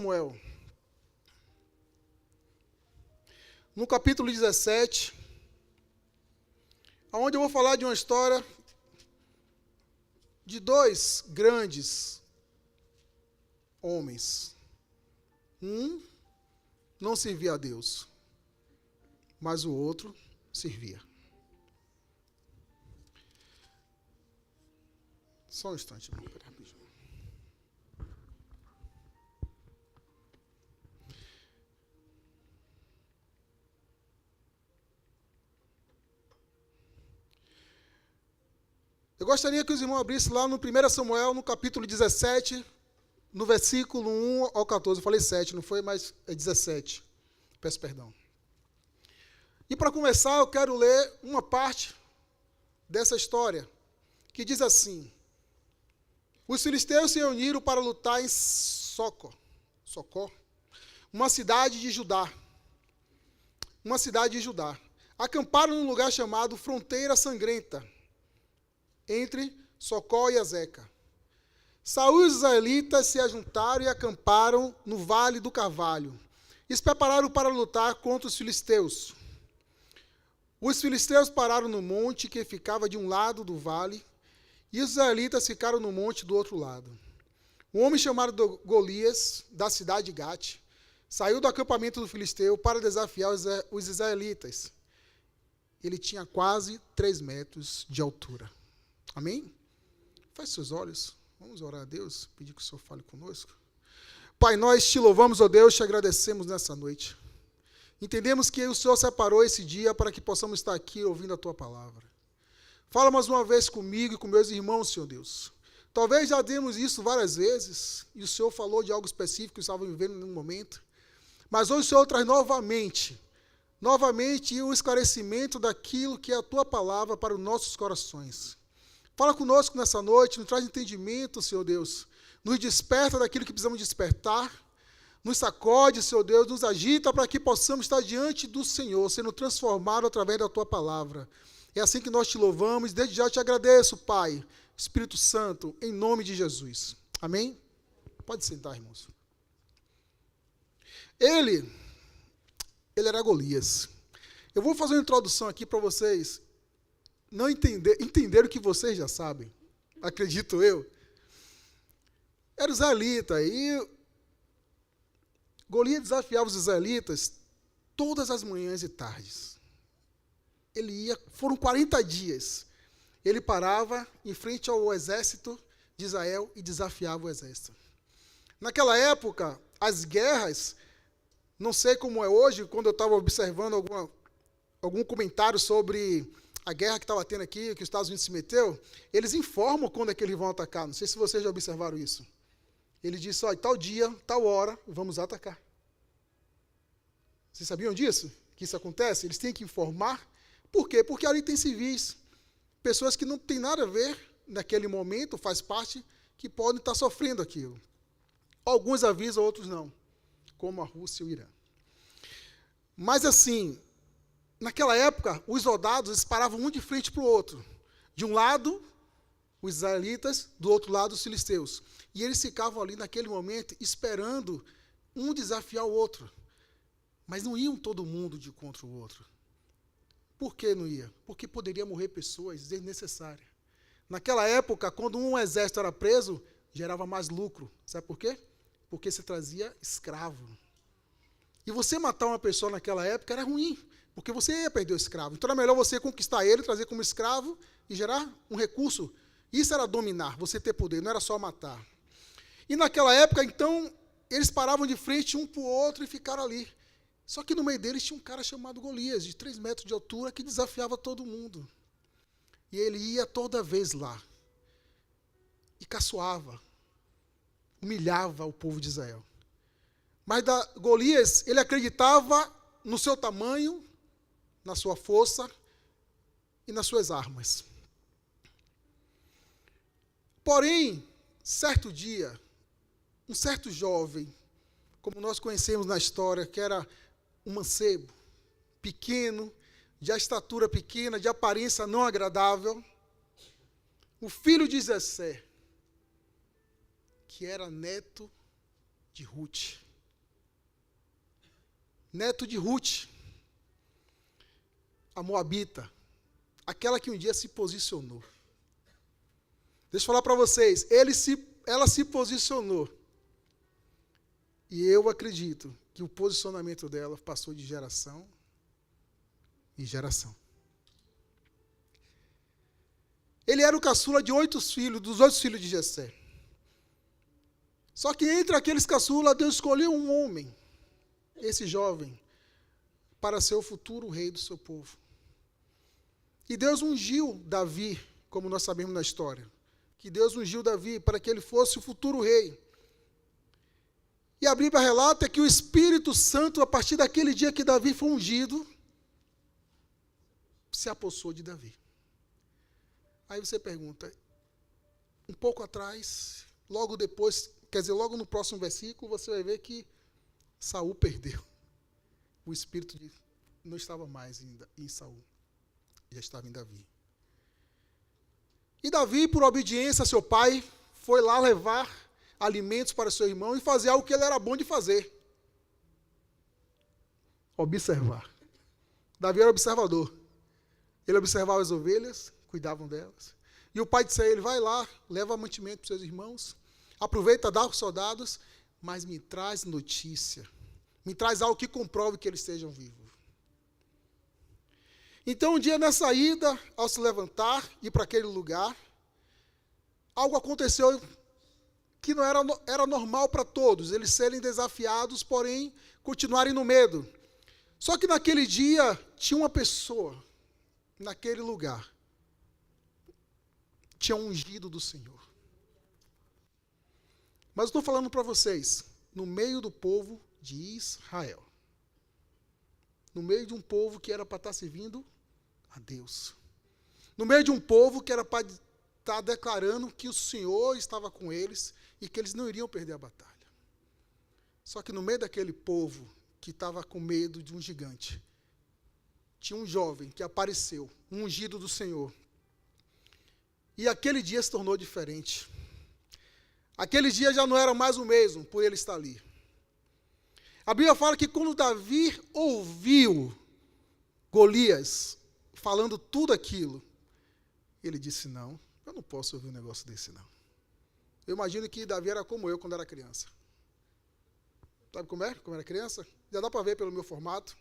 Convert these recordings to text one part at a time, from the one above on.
Samuel, no capítulo 17, onde eu vou falar de uma história de dois grandes homens. Um não servia a Deus, mas o outro servia. Só um instante, irmão. Rapidinho. Eu gostaria que os irmãos abrissem lá no 1 Samuel, no capítulo 17, no versículo 1 ao 14. Eu falei 7, não foi, mas é 17. Peço perdão. E para começar, eu quero ler uma parte dessa história, que diz assim: os filisteus se reuniram para lutar em Socó, uma cidade de Judá. Acamparam num lugar chamado Fronteira Sangrenta, entre Socó e Azeca. Saul e os israelitas se ajuntaram e acamparam no Vale do Carvalho. E se prepararam para lutar contra os filisteus. Os filisteus pararam no monte que ficava de um lado do vale, e os israelitas ficaram no monte do outro lado. Um homem chamado Golias, da cidade de Gate, saiu do acampamento do filisteu para desafiar os israelitas. Ele tinha quase 3 metros de altura. Amém? Feche seus olhos. Vamos orar a Deus, pedir que o Senhor fale conosco. Pai, nós te louvamos, ó Deus, te agradecemos nessa noite. Entendemos que o Senhor separou esse dia para que possamos estar aqui ouvindo a Tua palavra. Fala mais uma vez comigo e com meus irmãos, Senhor Deus. Talvez já demos isso várias vezes, e o Senhor falou de algo específico que estavam vivendo num momento. Mas hoje o Senhor traz novamente o esclarecimento daquilo que é a Tua palavra para os nossos corações. Fala conosco nessa noite, nos traz entendimento, Senhor Deus. Nos desperta daquilo que precisamos despertar. Nos sacode, Senhor Deus, nos agita para que possamos estar diante do Senhor, sendo transformados através da Tua palavra. É assim que nós te louvamos, desde já te agradeço, Pai, Espírito Santo, em nome de Jesus. Amém? Pode sentar, irmãos. Ele era Golias. Eu vou fazer uma introdução aqui para vocês não entenderam o que vocês já sabem, acredito eu. Era israelita, e Golias desafiava os israelitas todas as manhãs e tardes. Foram 40 dias. Ele parava em frente ao exército de Israel e desafiava o exército. Naquela época, as guerras, não sei como é hoje, quando eu estava observando algum comentário sobre a guerra que estava tendo aqui, que os Estados Unidos se meteu, eles informam quando é que eles vão atacar. Não sei se vocês já observaram isso. Ele disse, olha, tal dia, tal hora, vamos atacar. Vocês sabiam disso? Que isso acontece? Eles têm que informar. Por quê? Porque ali tem civis, pessoas que não têm nada a ver naquele momento, faz parte, que podem estar sofrendo aquilo. Alguns avisam, outros não, como a Rússia e o Irã. Mas assim, naquela época, os soldados paravam um de frente para o outro. De um lado, os israelitas, do outro lado, os filisteus. E eles ficavam ali naquele momento esperando um desafiar o outro. Mas não iam todo mundo de contra o outro. Por que não ia? Porque poderia morrer pessoas desnecessárias. Naquela época, quando um exército era preso, gerava mais lucro. Sabe por quê? Porque você trazia escravo. E você matar uma pessoa naquela época era ruim, porque você ia perder o escravo. Então era melhor você conquistar ele, trazer como escravo e gerar um recurso. Isso era dominar, você ter poder, não era só matar. E naquela época, então, eles paravam de frente um para o outro e ficaram ali. Só que no meio deles tinha um cara chamado Golias, de 3 metros de altura, que desafiava todo mundo. E ele ia toda vez lá. E caçoava. Humilhava o povo de Israel. Mas Golias, ele acreditava no seu tamanho, na sua força e nas suas armas. Porém, certo dia, um certo jovem, como nós conhecemos na história, que era um mancebo, pequeno, de estatura pequena, de aparência não agradável, o filho de Jessé, que era neto de Ruth. neto de Ruth, a moabita, aquela que um dia se posicionou. Deixa eu falar para vocês, ela se posicionou. E eu acredito que o posicionamento dela passou de geração em geração. Ele era o caçula de 8 filhos, dos 8 filhos de Jessé. Só que entre aqueles caçula, Deus escolheu um homem, esse jovem, para ser o futuro rei do seu povo. E Deus ungiu Davi, como nós sabemos na história, que Deus ungiu Davi para que ele fosse o futuro rei. E a Bíblia relata que o Espírito Santo, a partir daquele dia que Davi foi ungido, se apossou de Davi. Aí você pergunta, um pouco atrás, logo depois, quer dizer, logo no próximo versículo, você vai ver que Saul perdeu. O Espírito não estava mais em Saul, já estava em Davi. E Davi, por obediência a seu pai, foi lá levar alimentos para seu irmão e fazer algo que ele era bom de fazer. Observar. Davi era observador. Ele observava as ovelhas, cuidavam delas. E o pai disse a ele, vai lá, leva mantimento para os seus irmãos, aproveita, dá aos soldados, mas me traz notícia. Me traz algo que comprove que eles estejam vivos. Então, um dia nessa ida, ao se levantar, ir para aquele lugar, algo aconteceu que não era normal para todos, eles serem desafiados, porém, continuarem no medo. Só que naquele dia, tinha uma pessoa, naquele lugar, tinha um ungido do Senhor. Mas estou falando para vocês, no meio do povo de Israel. No meio de um povo que era para estar servindo a Deus. No meio de um povo que era para estar declarando que o Senhor estava com eles e que eles não iriam perder a batalha. Só que no meio daquele povo que estava com medo de um gigante, tinha um jovem que apareceu, um ungido do Senhor. E aquele dia se tornou diferente. Aquele dia já não era mais o mesmo por ele estar ali. A Bíblia fala que quando Davi ouviu Golias falando tudo aquilo, ele disse, não, eu não posso ouvir um negócio desse, não. Eu imagino que Davi era como eu quando era criança. Sabe como é? Como era criança? Já dá para ver pelo meu formato,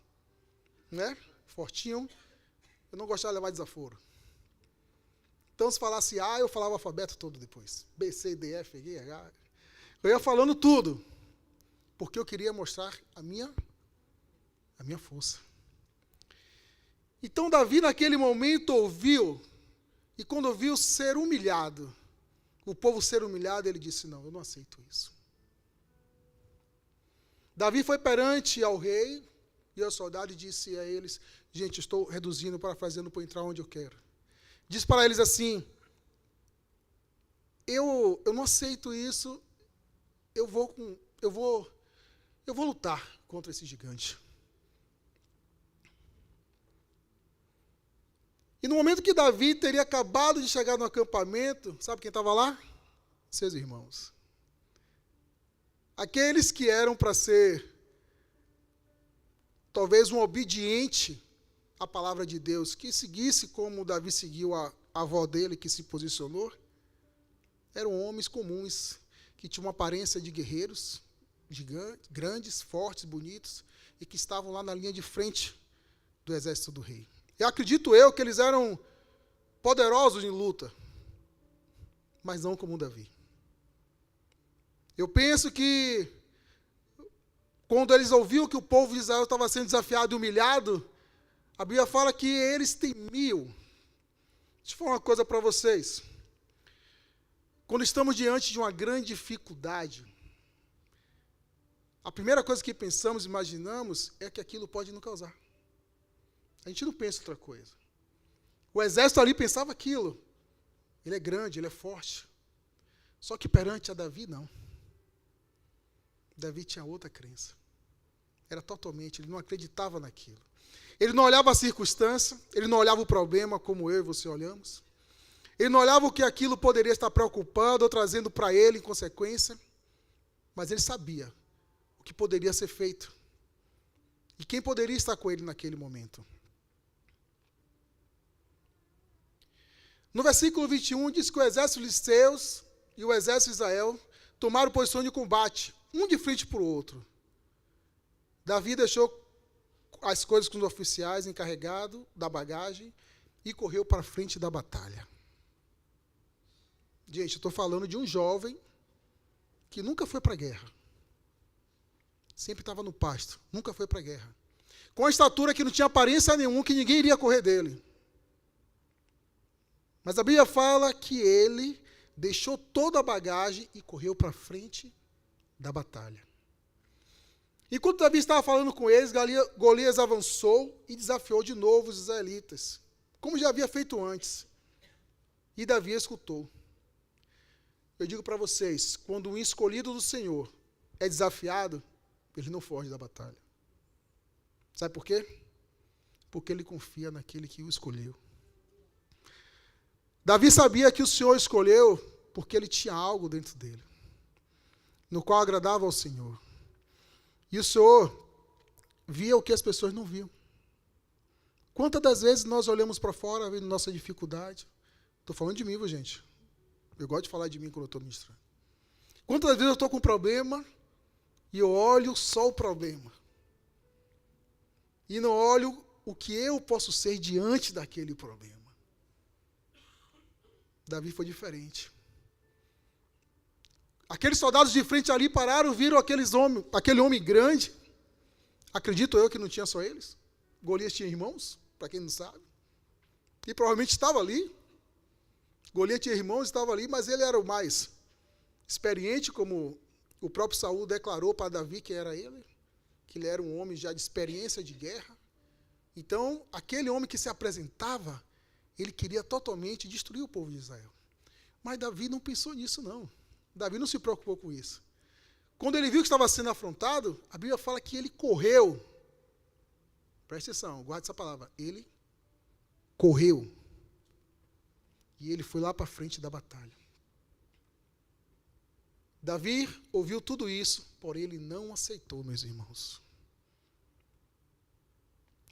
né? Fortinho. Eu não gostava de levar desaforo. Então, se falasse A, eu falava o alfabeto todo depois. B, C, D, F, G, H. Eu ia falando tudo. Porque eu queria mostrar a minha força. Então, Davi, naquele momento, ouviu. E quando ouviu ser humilhado, o povo ser humilhado, ele disse, não, eu não aceito isso. Davi foi perante ao rei e ao soldado e disse a eles, gente, estou reduzindo, parafraseando para entrar onde eu quero. Diz para eles assim, eu não aceito isso, eu vou lutar contra esse gigante. E no momento que Davi teria acabado de chegar no acampamento, sabe quem estava lá? Seus irmãos. Aqueles que eram para ser, talvez, um obediente à palavra de Deus, que seguisse como Davi seguiu a avó dele, que se posicionou, eram homens comuns, que tinham uma aparência de guerreiros, gigantes, grandes, fortes, bonitos, e que estavam lá na linha de frente do exército do rei. E acredito eu que eles eram poderosos em luta, mas não como Davi. Eu penso que, quando eles ouviram que o povo de Israel estava sendo desafiado e humilhado, a Bíblia fala que eles temiam. Deixa eu falar uma coisa para vocês. Quando estamos diante de uma grande dificuldade, a primeira coisa que pensamos, imaginamos, é que aquilo pode nos causar. A gente não pensa outra coisa. O exército ali pensava aquilo. Ele é grande, ele é forte. Só que perante a Davi, não. Davi tinha outra crença. Era totalmente, ele não acreditava naquilo. Ele não olhava a circunstância, ele não olhava o problema como eu e você olhamos. Ele não olhava o que aquilo poderia estar preocupando ou trazendo para ele em consequência. Mas ele sabia o que poderia ser feito. E quem poderia estar com ele naquele momento. No versículo 21 diz que o exército filisteu e o exército de Israel tomaram posição de combate, um de frente para o outro. Davi deixou as coisas com os oficiais encarregados da bagagem e correu para a frente da batalha. Gente, eu estou falando de um jovem que nunca foi para a guerra. Sempre estava no pasto, nunca foi para a guerra. Com a estatura que não tinha aparência nenhuma, que ninguém iria correr dele. Mas a Bíblia fala que ele deixou toda a bagagem e correu para a frente da batalha. Enquanto Davi estava falando com eles, Golias avançou e desafiou de novo os israelitas, como já havia feito antes. E Davi escutou. Eu digo para vocês, quando um escolhido do Senhor é desafiado, ele não foge da batalha. Sabe por quê? Porque ele confia naquele que o escolheu. Davi sabia que o Senhor escolheu porque ele tinha algo dentro dele, no qual agradava ao Senhor. E o Senhor via o que as pessoas não viam. Quantas das vezes nós olhamos para fora, vendo nossa dificuldade? Estou falando de mim, viu, gente? Eu gosto de falar de mim quando eu estou ministrando. Quantas vezes eu estou com um problema e eu olho só o problema. E não olho o que eu posso ser diante daquele problema. Davi foi diferente. Aqueles soldados de frente ali pararam, viram aquele homem grande. Acredito eu que não tinha só eles. Golias tinha irmãos, para quem não sabe. E provavelmente estava ali. Golias tinha irmãos, estava ali, mas ele era o mais experiente, como o próprio Saul declarou para Davi que era ele. Que ele era um homem já de experiência de guerra. Então, aquele homem que se apresentava, ele queria totalmente destruir o povo de Israel. Mas Davi não pensou nisso, não. Davi não se preocupou com isso. Quando ele viu que estava sendo afrontado, a Bíblia fala que ele correu. Presta atenção, guarde essa palavra. Ele correu. E ele foi lá para frente da batalha. Davi ouviu tudo isso, porém ele não aceitou, meus irmãos.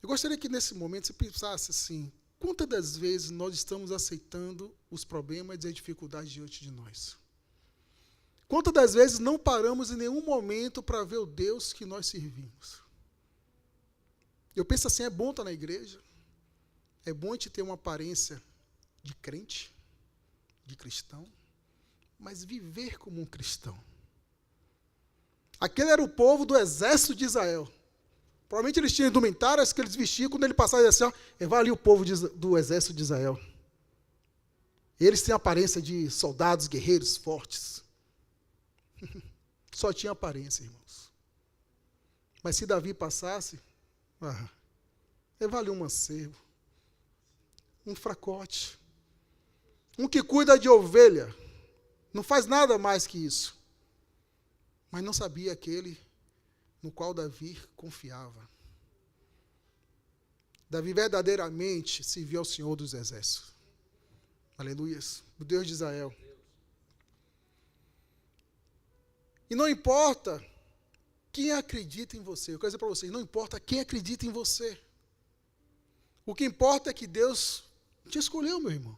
Eu gostaria que nesse momento você pensasse assim, quantas das vezes nós estamos aceitando os problemas e as dificuldades diante de nós? Quantas das vezes não paramos em nenhum momento para ver o Deus que nós servimos? Eu penso assim, é bom estar na igreja, é bom a gente ter uma aparência de crente, de cristão, mas viver como um cristão. Aquele era o povo do exército de Israel. Provavelmente eles tinham indumentárias que eles vestiam, quando ele passava assim, vai ali o povo do exército de Israel. Eles têm a aparência de soldados, guerreiros fortes. Só tinha aparência, irmãos. Mas se Davi passasse, vai ali um mancebo, um fracote, um que cuida de ovelha, não faz nada mais que isso. Mas não sabia aquele no qual Davi confiava. Davi verdadeiramente serviu ao Senhor dos Exércitos. Aleluia, o Deus de Israel. E não importa quem acredita em você. Eu quero dizer para vocês, não importa quem acredita em você. O que importa é que Deus te escolheu, meu irmão.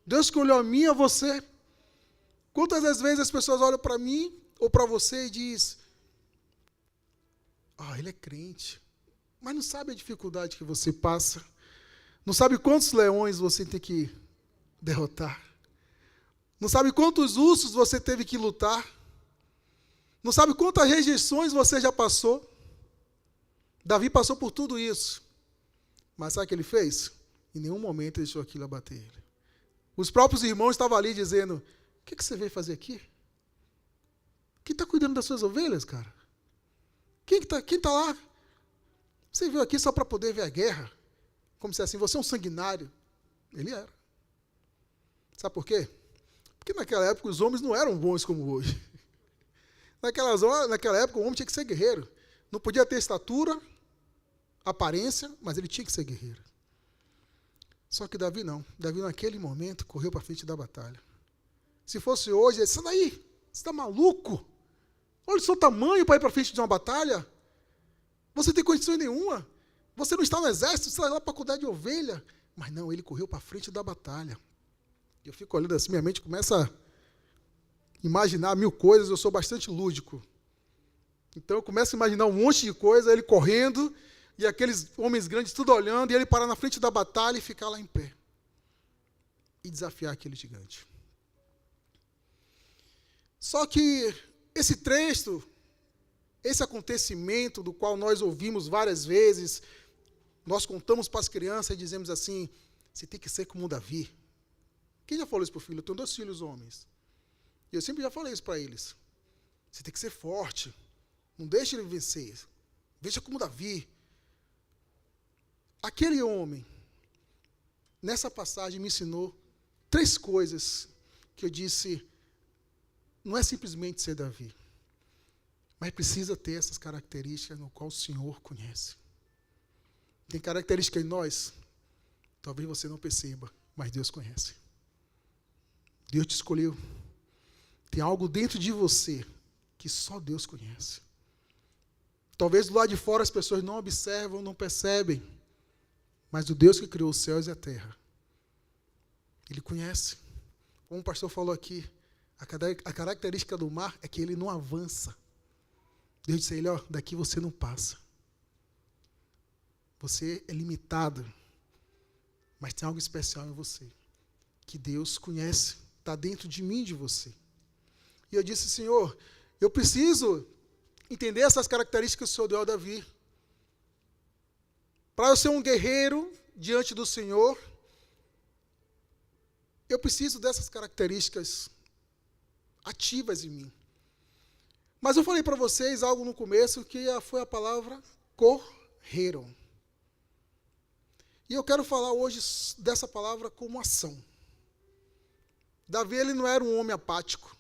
Deus escolheu a mim e a você. Quantas das vezes as pessoas olham para mim ou para você e dizem, ele é crente, mas não sabe a dificuldade que você passa. Não sabe quantos leões você tem que derrotar. Não sabe quantos ursos você teve que lutar. Não sabe quantas rejeições você já passou? Davi passou por tudo isso. Mas sabe o que ele fez? Em nenhum momento deixou aquilo abater ele. Os próprios irmãos estavam ali dizendo, o que você veio fazer aqui? Quem está cuidando das suas ovelhas, cara? Quem está lá? Você veio aqui só para poder ver a guerra? Como se assim, você é um sanguinário. Ele era. Sabe por quê? Porque naquela época os homens não eram bons como hoje. Naquela época, o homem tinha que ser guerreiro. Não podia ter estatura, aparência, mas ele tinha que ser guerreiro. Só que Davi não. Davi, naquele momento, correu para frente da batalha. Se fosse hoje, ele disse, sai daí, você está maluco? Olha o seu tamanho para ir para frente de uma batalha. Você tem condição nenhuma. Você não está no exército, você está lá para cuidar de ovelha. Mas não, ele correu para frente da batalha. Eu fico olhando assim, minha mente começa a imaginar 1000 coisas, eu sou bastante lúdico. Então eu começo a imaginar um monte de coisa, ele correndo, e aqueles homens grandes tudo olhando, e ele parar na frente da batalha e ficar lá em pé. E desafiar aquele gigante. Só que esse trecho, esse acontecimento do qual nós ouvimos várias vezes, nós contamos para as crianças e dizemos assim, você tem que ser como Davi. Quem já falou isso para o filho? Eu tenho 2 filhos homens. E eu sempre já falei isso para eles. Você tem que ser forte. Não deixe ele vencer. Veja como Davi. Aquele homem, nessa passagem, me ensinou 3 coisas que eu disse, não é simplesmente ser Davi, mas precisa ter essas características no qual o Senhor conhece. Tem características em nós, talvez você não perceba, mas Deus conhece. Deus te escolheu. Tem algo dentro de você que só Deus conhece. Talvez do lado de fora as pessoas não observam, não percebem, mas o Deus que criou os céus e a terra, Ele conhece. Como o pastor falou aqui, a característica do mar é que ele não avança. Deus disse a ele, daqui você não passa. Você é limitado, mas tem algo especial em você, que Deus conhece, está dentro de mim e de você. E eu disse, Senhor, eu preciso entender essas características que o Senhor deu a Davi. Para eu ser um guerreiro diante do Senhor, eu preciso dessas características ativas em mim. Mas eu falei para vocês algo no começo que foi a palavra correram. E eu quero falar hoje dessa palavra como ação. Davi, ele não era um homem apático.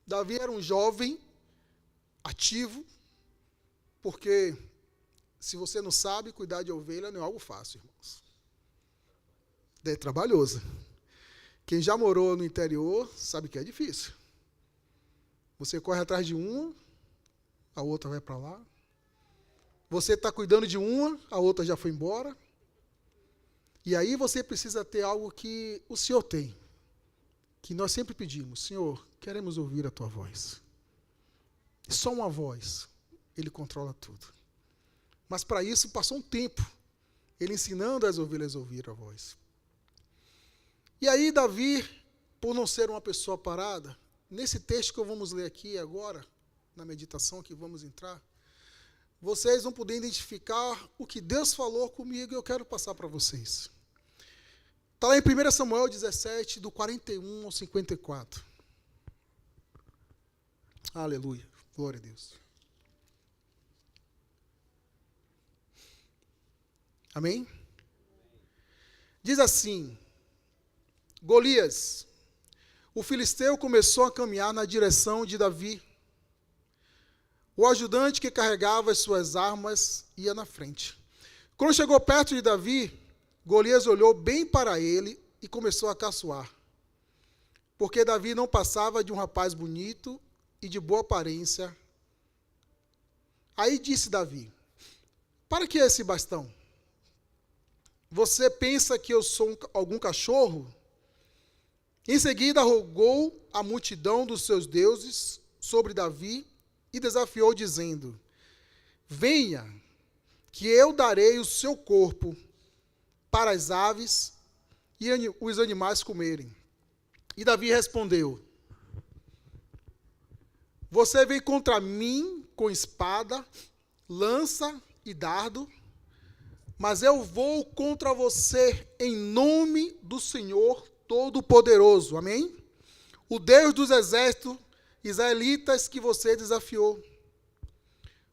Davi era um jovem ativo, porque, se você não sabe, cuidar de ovelha não é algo fácil, irmãos. É trabalhoso. Quem já morou no interior sabe que é difícil. Você corre atrás de uma, a outra vai para lá. Você está cuidando de uma, a outra já foi embora. E aí você precisa ter algo que o Senhor tem, que nós sempre pedimos. Senhor, queremos ouvir a Tua voz. Só uma voz, Ele controla tudo. Mas para isso passou um tempo, Ele ensinando as ovelhas a ouvir a voz. E aí Davi, por não ser uma pessoa parada, nesse texto que vamos ler aqui agora, na meditação que vamos entrar, vocês vão poder identificar o que Deus falou comigo e eu quero passar para vocês. Está lá em 1 Samuel 17, do 41 ao 54. Aleluia, glória a Deus. Amém? Diz assim, Golias, o filisteu começou a caminhar na direção de Davi. O ajudante que carregava as suas armas ia na frente. Quando chegou perto de Davi, Golias olhou bem para ele e começou a caçoar, porque Davi não passava de um rapaz bonito e de boa aparência. Aí disse Davi, para que esse bastão? Você pensa que eu sou algum cachorro? Em seguida rogou a multidão dos seus deuses sobre Davi e desafiou, dizendo, venha, que eu darei o seu corpo para as aves e os animais comerem. E Davi respondeu, você vem contra mim com espada, lança e dardo, mas eu vou contra você em nome do Senhor Todo-Poderoso, amém? O Deus dos exércitos israelitas que você desafiou.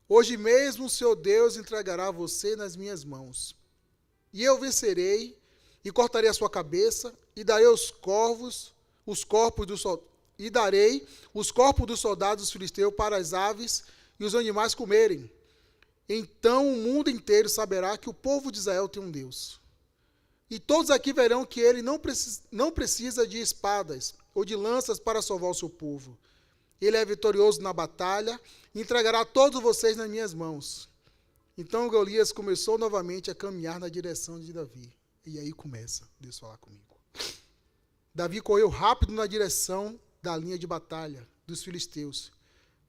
Hoje mesmo o seu Deus entregará você nas minhas mãos. E eu vencerei, e cortarei a sua cabeça, e darei os corpos dos soldados filisteus para as aves e os animais comerem. Então o mundo inteiro saberá que o povo de Israel tem um Deus. E todos aqui verão que ele não precisa de espadas ou de lanças para salvar o seu povo. Ele é vitorioso na batalha, e entregará todos vocês nas minhas mãos. Então Golias começou novamente a caminhar na direção de Davi. E aí começa Deus falar comigo. Davi correu rápido na direção da linha de batalha dos filisteus,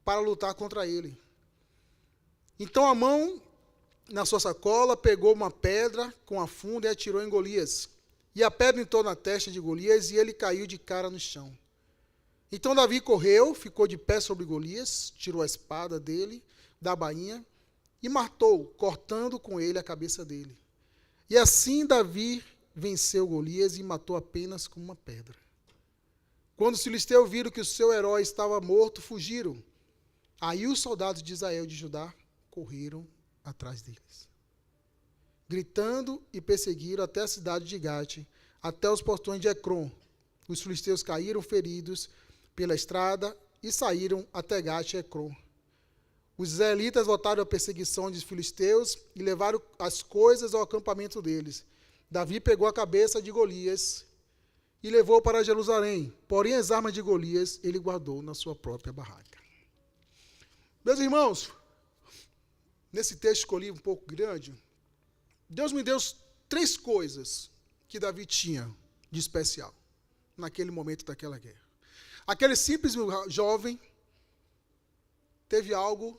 para lutar contra ele. Então a mão na sua sacola pegou uma pedra com a funda e atirou em Golias. E a pedra entrou na testa de Golias e ele caiu de cara no chão. Então Davi correu, ficou de pé sobre Golias, tirou a espada dele, da bainha, e matou, cortando com ele a cabeça dele. E assim Davi venceu Golias e matou apenas com uma pedra. Quando os filisteus viram que o seu herói estava morto, fugiram. Aí os soldados de Israel e de Judá correram atrás deles, gritando e perseguiram até a cidade de Gate, até os portões de Ecrom. Os filisteus caíram feridos pela estrada e saíram até Gate e Ecrom. Os israelitas voltaram à perseguição dos filisteus e levaram as coisas ao acampamento deles. Davi pegou a cabeça de Golias e levou para Jerusalém, porém as armas de Golias ele guardou na sua própria barraca. Meus irmãos, nesse texto escolhi um pouco grande, Deus me deu 3 coisas que Davi tinha de especial naquele momento daquela guerra. Aquele simples jovem teve algo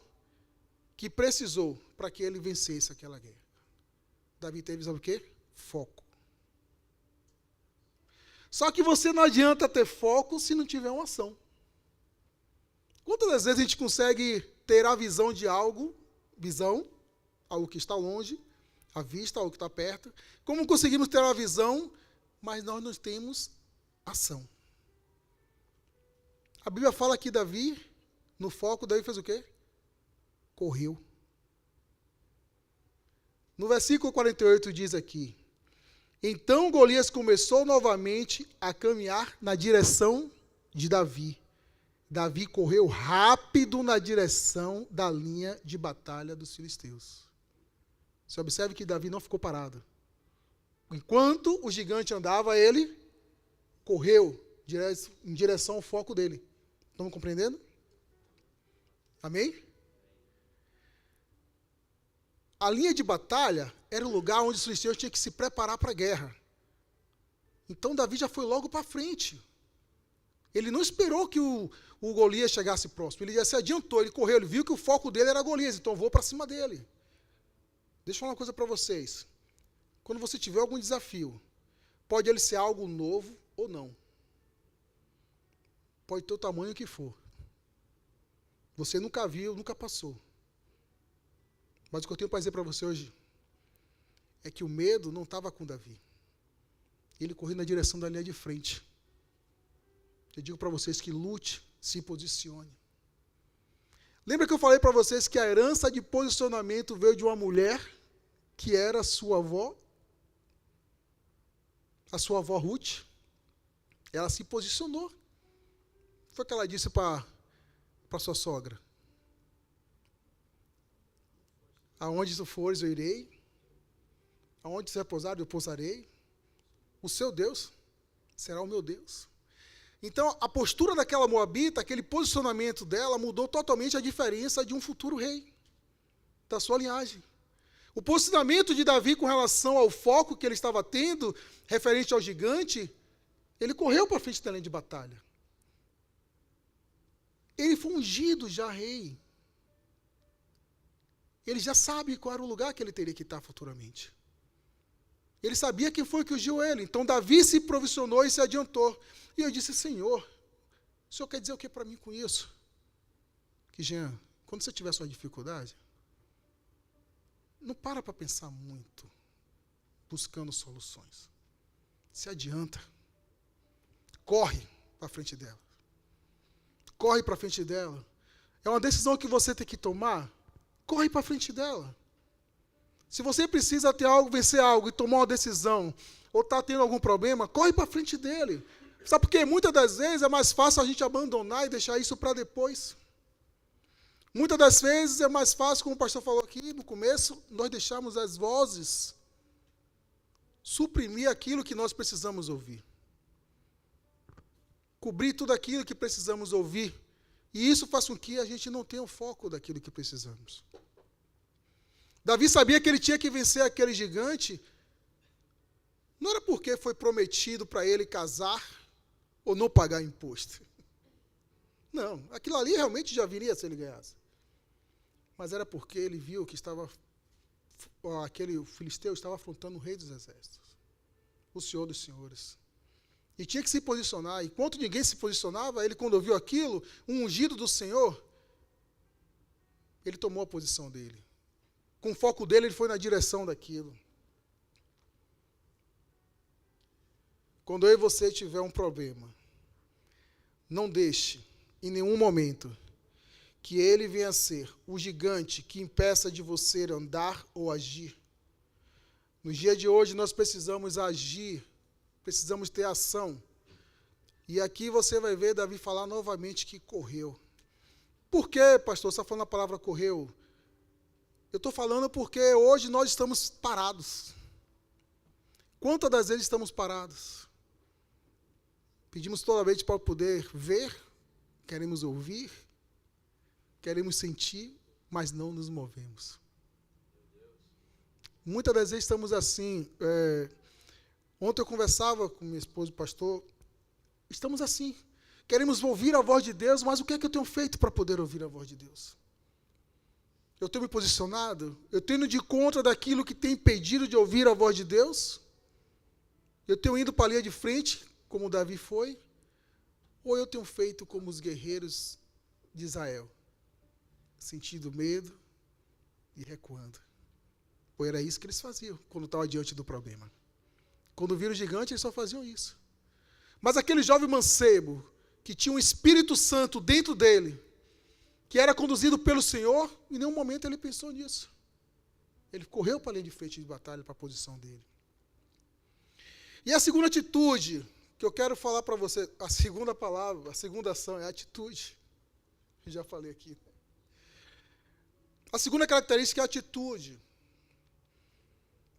que precisou para que ele vencesse aquela guerra. Davi teve, sabe o quê? Foco. Só que você não adianta ter foco se não tiver uma ação. Quantas vezes a gente consegue ter a visão de algo, algo que está longe, a vista, algo que está perto? Como conseguimos ter uma visão, mas nós não temos ação? A Bíblia fala que Davi, no foco, Davi fez o quê? Correu. No versículo 48 diz aqui: então Golias começou novamente a caminhar na direção de Davi. Davi correu rápido na direção da linha de batalha dos filisteus. Você observe que Davi não ficou parado. Enquanto o gigante andava, ele correu em direção ao foco dele. Estão compreendendo? Amém? A linha de batalha era o lugar onde os filisteus tinham que se preparar para a guerra. Então Davi já foi logo para frente. Ele não esperou que o Golias chegasse próximo. Ele já se adiantou, ele correu, ele viu que o foco dele era Golias, então vou para cima dele. Deixa eu falar uma coisa para vocês. Quando você tiver algum desafio, pode ele ser algo novo ou não. Pode ter o tamanho que for. Você nunca viu, nunca passou. Mas o que eu tenho para dizer para você hoje é que o medo não estava com Davi. Ele correu na direção da linha de frente. Eu digo para vocês que lute, se posicione. Lembra que eu falei para vocês que a herança de posicionamento veio de uma mulher que era sua avó? A sua avó Ruth. Ela se posicionou. O que foi que ela disse para sua sogra? Aonde tu fores, eu irei. Aonde se repousar, eu pousarei. O seu Deus será o meu Deus. Então, a postura daquela moabita, aquele posicionamento dela, mudou totalmente a diferença de um futuro rei, da sua linhagem. O posicionamento de Davi com relação ao foco que ele estava tendo, referente ao gigante, ele correu para frente da linha de batalha. Ele foi ungido já rei. Ele já sabe qual era o lugar que ele teria que estar futuramente. Ele sabia quem foi que ungiu ele. Então Davi se provisionou e se adiantou. E eu disse: Senhor, o Senhor quer dizer o que para mim com isso? Que, Jean, quando você tiver sua dificuldade, não para pensar muito, buscando soluções. Se adianta. Corre para frente dela. Corre para frente dela. É uma decisão que você tem que tomar. Corre para frente dela. Se você precisa ter algo, vencer algo e tomar uma decisão, ou está tendo algum problema, corre para frente dele. Sabe por quê? Muitas das vezes é mais fácil a gente abandonar e deixar isso para depois. Muitas das vezes é mais fácil, como o pastor falou aqui no começo, nós deixarmos as vozes suprimir aquilo que nós precisamos ouvir. Cobrir tudo aquilo que precisamos ouvir E isso faz com que a gente não tenha o foco daquilo que precisamos. Davi sabia que ele tinha que vencer aquele gigante, não era porque foi prometido para ele casar ou não pagar imposto. Não, aquilo ali realmente já viria se ele ganhasse. Mas era porque ele viu que aquele filisteu estava afrontando o rei dos exércitos, o Senhor dos senhores. E tinha que se posicionar. Enquanto ninguém se posicionava, ele, quando ouviu aquilo, um ungido do Senhor, ele tomou a posição dele. Com o foco dele, ele foi na direção daquilo. Quando eu e você tiver um problema, não deixe, em nenhum momento, que ele venha a ser o gigante que impeça de você andar ou agir. No dia de hoje, nós precisamos agir, precisamos ter ação. E aqui você vai ver Davi falar novamente que correu. Por que, pastor, você está falando a palavra correu? Eu estou falando porque hoje nós estamos parados. Quantas das vezes estamos parados? Pedimos toda vez para poder ver, queremos ouvir, queremos sentir, mas não nos movemos. Muitas das vezes estamos assim. Ontem eu conversava com minha esposa, o pastor, estamos assim. Queremos ouvir a voz de Deus, mas o que é que eu tenho feito para poder ouvir a voz de Deus? Eu tenho me posicionado? Eu tenho ido de conta daquilo que tem impedido de ouvir a voz de Deus? Eu tenho ido para a linha de frente, como Davi foi? Ou eu tenho feito como os guerreiros de Israel, sentindo medo e recuando? Ou era isso que eles faziam quando estavam diante do problema. Quando viram o gigante, eles só faziam isso. Mas aquele jovem mancebo, que tinha um Espírito Santo dentro dele, que era conduzido pelo Senhor, em nenhum momento ele pensou nisso. Ele correu para a linha de frente de batalha, para a posição dele. E a segunda atitude que eu quero falar para você, a segunda palavra, a segunda ação é atitude. Eu já falei aqui. A segunda característica é a atitude.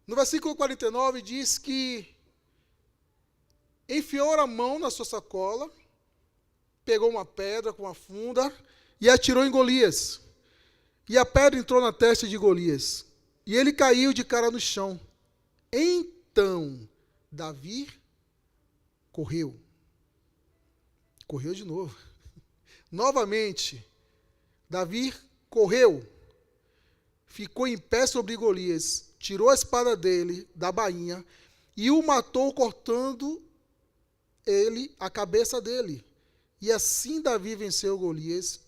No versículo 49 diz que enfiou a mão na sua sacola, pegou uma pedra com uma funda e atirou em Golias. E a pedra entrou na testa de Golias. E ele caiu de cara no chão. Então, Davi correu. Correu de novo. Novamente, Davi correu. Ficou em pé sobre Golias. Tirou a espada dele da bainha e o matou, cortando ele a cabeça dele. E assim Davi venceu Golias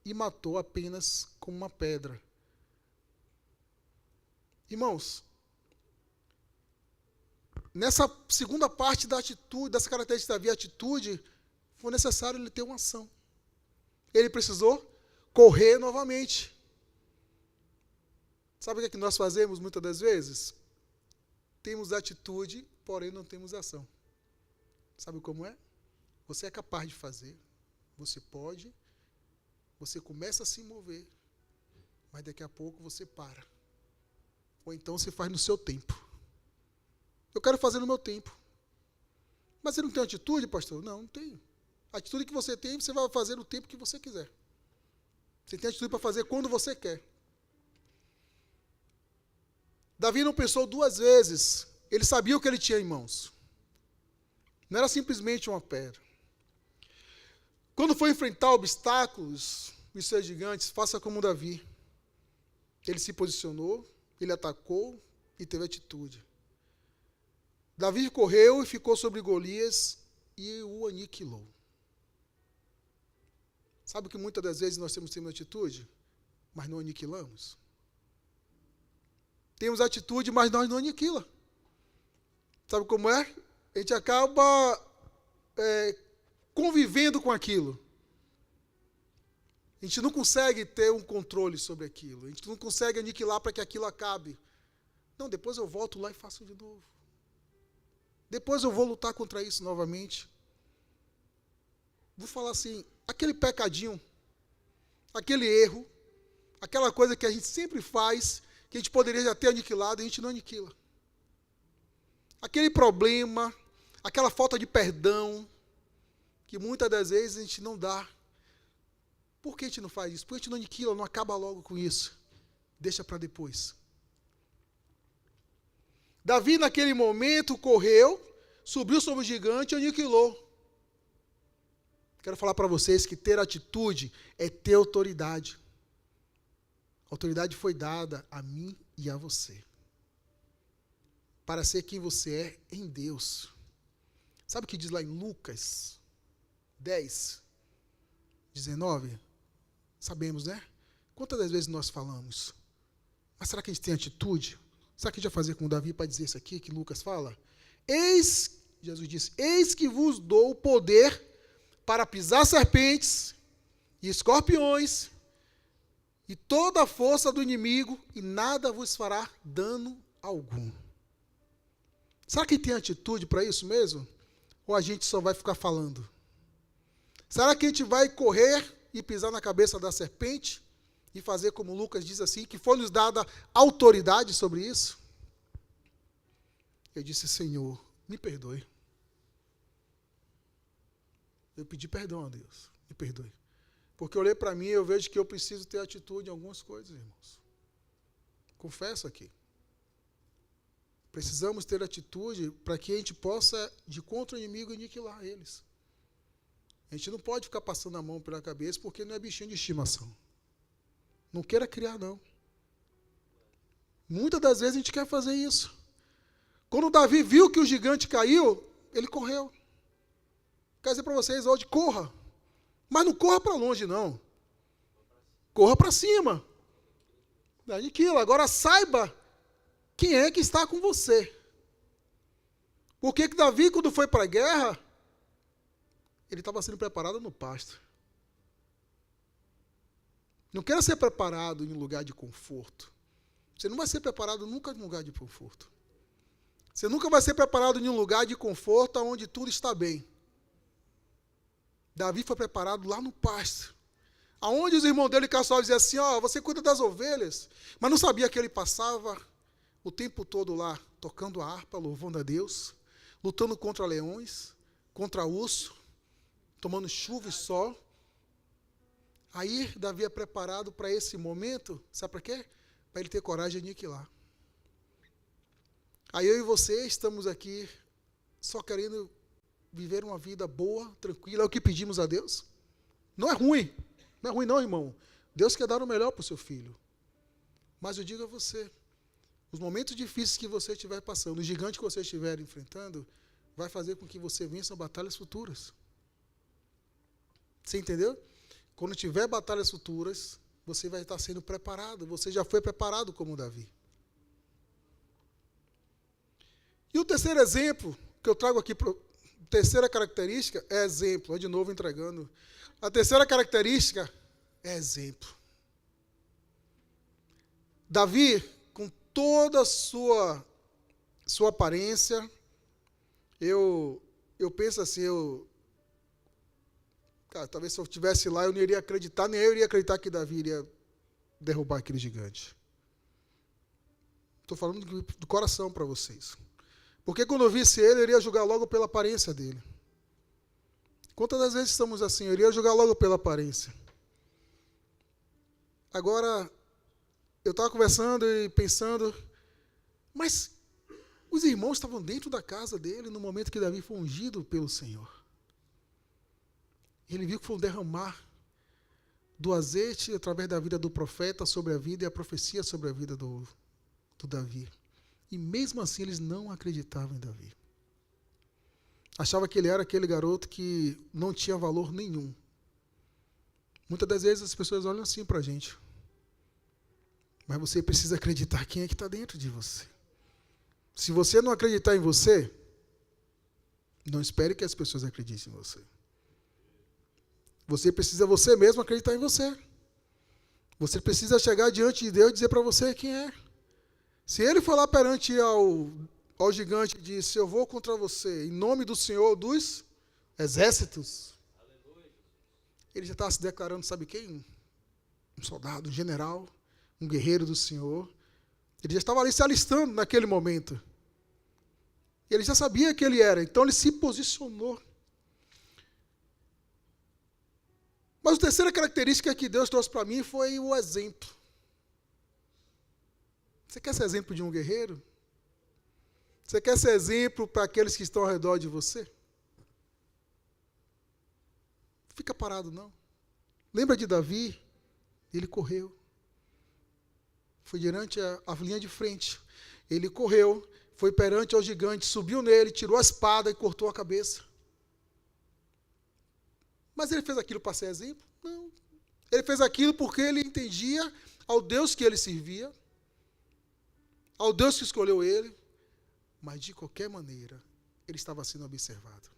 e matou apenas com uma pedra. Irmãos, nessa segunda parte da atitude, dessa característica de Davi, a atitude, foi necessário ele ter uma ação. Ele precisou correr novamente. Sabe o que nós fazemos muitas das vezes? Temos atitude, porém não temos ação. Sabe como é? Você é capaz de fazer, você pode, você começa a se mover, mas daqui a pouco você para. Ou então você faz no seu tempo. Eu quero fazer no meu tempo. Mas você não tem atitude, pastor? Não, não tenho. A atitude que você tem, você vai fazer no tempo que você quiser. Você tem atitude para fazer quando você quer. Davi não pensou duas vezes. Ele sabia o que ele tinha em mãos. Não era simplesmente uma pedra. Quando for enfrentar obstáculos e seus gigantes, faça como Davi. Ele se posicionou, ele atacou e teve atitude. Davi correu e ficou sobre Golias e o aniquilou. Sabe que muitas das vezes nós temos atitude, mas não aniquilamos? Temos atitude, mas nós não aniquila. Sabe como é? A gente acaba convivendo com aquilo. A gente não consegue ter um controle sobre aquilo. A gente não consegue aniquilar para que aquilo acabe. Não, depois eu volto lá e faço de novo. Depois eu vou lutar contra isso novamente. Vou falar assim, aquele pecadinho, aquele erro, aquela coisa que a gente sempre faz, que a gente poderia já ter aniquilado, a gente não aniquila. Aquele problema, aquela falta de perdão, que muitas das vezes a gente não dá. Por que a gente não faz isso? Por que a gente não aniquila, não acaba logo com isso? Deixa para depois. Davi, naquele momento, correu, subiu sobre o gigante e aniquilou. Quero falar para vocês que ter atitude é ter autoridade. A autoridade foi dada a mim e a você. Para ser quem você é em Deus. Sabe o que diz lá em Lucas 10, 19? Sabemos, né? Quantas das vezes nós falamos? Mas será que a gente tem atitude? Será que a gente vai fazer com Davi para dizer isso aqui que Lucas fala? Jesus disse, eis que vos dou o poder para pisar serpentes e escorpiões e toda a força do inimigo e nada vos fará dano algum. Será que tem atitude para isso mesmo? Ou a gente só vai ficar falando? Será que a gente vai correr e pisar na cabeça da serpente e fazer como Lucas diz assim, que foi nos dada autoridade sobre isso? Eu disse, Senhor, me perdoe. Eu pedi perdão a Deus, me perdoe. Porque eu olhei para mim e eu vejo que eu preciso ter atitude em algumas coisas, irmãos. Confesso aqui. Precisamos ter atitude para que a gente possa, de contra o inimigo, aniquilar eles. A gente não pode ficar passando a mão pela cabeça porque não é bichinho de estimação. Não queira criar, não. Muitas das vezes a gente quer fazer isso. Quando Davi viu que o gigante caiu, ele correu. Quero dizer para vocês hoje, corra. Mas não corra para longe, não. Corra para cima. Aniquila. Agora saiba quem é que está com você. Porque que Davi, quando foi para a guerra, ele estava sendo preparado no pasto. Não queira ser preparado em um lugar de conforto. Você não vai ser preparado nunca em um lugar de conforto. Você nunca vai ser preparado em um lugar de conforto onde tudo está bem. Davi foi preparado lá no pasto. Aonde os irmãos dele caçavam diziam assim, você cuida das ovelhas. Mas não sabia que ele passava o tempo todo lá, tocando a harpa, louvando a Deus, lutando contra leões, contra urso, tomando chuva e sol. Aí Davi é preparado para esse momento, sabe para quê? Para ele ter coragem de aniquilar. Aí eu e você estamos aqui só querendo viver uma vida boa, tranquila, é o que pedimos a Deus. Não é ruim, não é ruim não, irmão. Deus quer dar o melhor para o seu filho. Mas eu digo a você, os momentos difíceis que você estiver passando, o gigante que você estiver enfrentando, vai fazer com que você vença batalhas futuras. Você entendeu? Quando tiver batalhas futuras, você vai estar sendo preparado. Você já foi preparado como Davi. E o terceiro exemplo que eu trago aqui, terceira característica é exemplo. Olha de novo entregando. A terceira característica é exemplo. Davi, com toda a sua aparência, eu penso assim, cara, talvez se eu estivesse lá, eu não iria acreditar, nem eu iria acreditar que Davi iria derrubar aquele gigante. Estou falando do coração para vocês. Porque quando eu visse ele, eu iria julgar logo pela aparência dele. Quantas das vezes estamos assim? Eu iria julgar logo pela aparência. Agora, eu estava conversando e pensando, mas os irmãos estavam dentro da casa dele no momento que Davi foi ungido pelo Senhor. Ele viu que foi um derramar do azeite através da vida do profeta sobre a vida e a profecia sobre a vida do Davi. E mesmo assim eles não acreditavam em Davi. Achavam que ele era aquele garoto que não tinha valor nenhum. Muitas das vezes as pessoas olham assim para a gente. Mas você precisa acreditar quem é que está dentro de você. Se você não acreditar em você, não espere que as pessoas acreditem em você. Você precisa você mesmo acreditar em você. Você precisa chegar diante de Deus e dizer para você quem é. Se ele falar perante ao gigante e disse, eu vou contra você, em nome do Senhor dos exércitos, aleluia, ele já está se declarando, sabe quem? Um soldado, um general, um guerreiro do Senhor. Ele já estava ali se alistando naquele momento. Ele já sabia que ele era, então ele se posicionou. Mas a terceira característica que Deus trouxe para mim foi o exemplo. Você quer ser exemplo de um guerreiro? Você quer ser exemplo para aqueles que estão ao redor de você? Fica parado, não. Lembra de Davi? Ele correu. Foi durante a linha de frente. Ele correu, foi perante ao gigante, subiu nele, tirou a espada e cortou a cabeça. Mas ele fez aquilo para ser exemplo? Não. Ele fez aquilo porque ele entendia ao Deus que ele servia, ao Deus que escolheu ele, mas de qualquer maneira, ele estava sendo observado.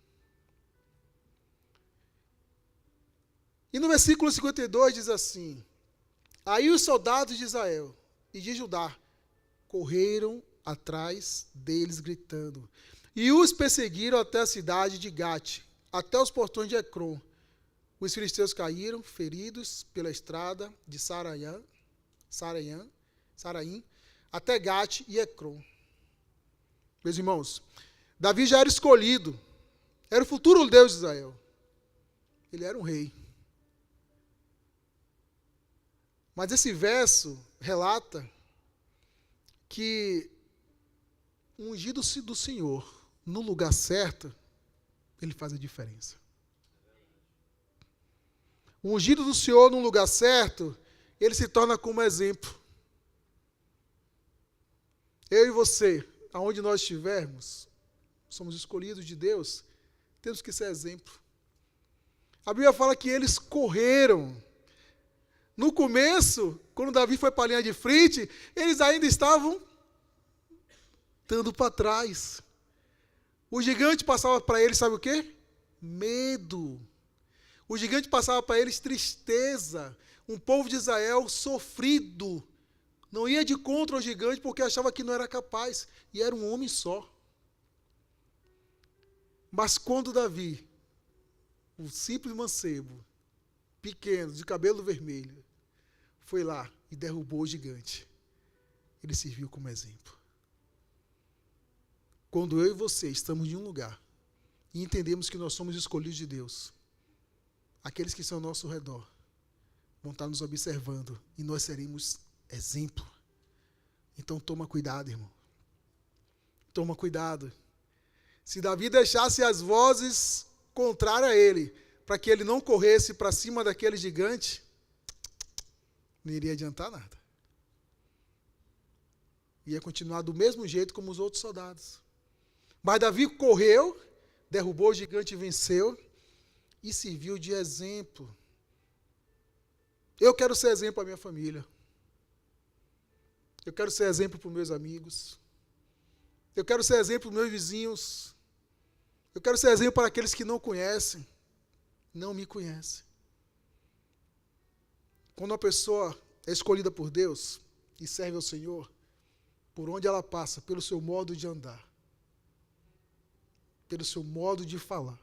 E no versículo 52 diz assim: aí os soldados de Israel e de Judá correram atrás deles gritando, e os perseguiram até a cidade de Gate, até os portões de Ecrom. Os filisteus caíram, feridos, pela estrada de Saraim, até Gate e Ecrom. Meus irmãos, Davi já era escolhido, era o futuro Deus de Israel. Ele era um rei. Mas esse verso relata que o ungido do Senhor, no lugar certo, ele faz a diferença. O ungido do Senhor no lugar certo, ele se torna como exemplo. Eu e você, aonde nós estivermos, somos escolhidos de Deus, temos que ser exemplo. A Bíblia fala que eles correram. No começo, quando Davi foi para a linha de frente, eles ainda estavam dando para trás. O gigante passava para eles, sabe o quê? Medo. O gigante passava para eles tristeza. Um povo de Israel sofrido. Não ia de contra ao gigante porque achava que não era capaz. E era um homem só. Mas quando Davi, o simples mancebo, pequeno, de cabelo vermelho, foi lá e derrubou o gigante, ele serviu como exemplo. Quando eu e você estamos em um lugar e entendemos que nós somos escolhidos de Deus, aqueles que estão ao nosso redor vão estar nos observando e nós seremos exemplo. Então toma cuidado, irmão. Toma cuidado. Se Davi deixasse as vozes contrárias a ele, para que ele não corresse para cima daquele gigante, não iria adiantar nada. Ia continuar do mesmo jeito como os outros soldados. Mas Davi correu, derrubou o gigante e venceu, e serviu de exemplo. Eu quero ser exemplo para a minha família. Eu quero ser exemplo para os meus amigos. Eu quero ser exemplo para os meus vizinhos. Eu quero ser exemplo para aqueles que não conhecem, não me conhecem. Quando uma pessoa é escolhida por Deus e serve ao Senhor, por onde ela passa, pelo seu modo de andar, pelo seu modo de falar,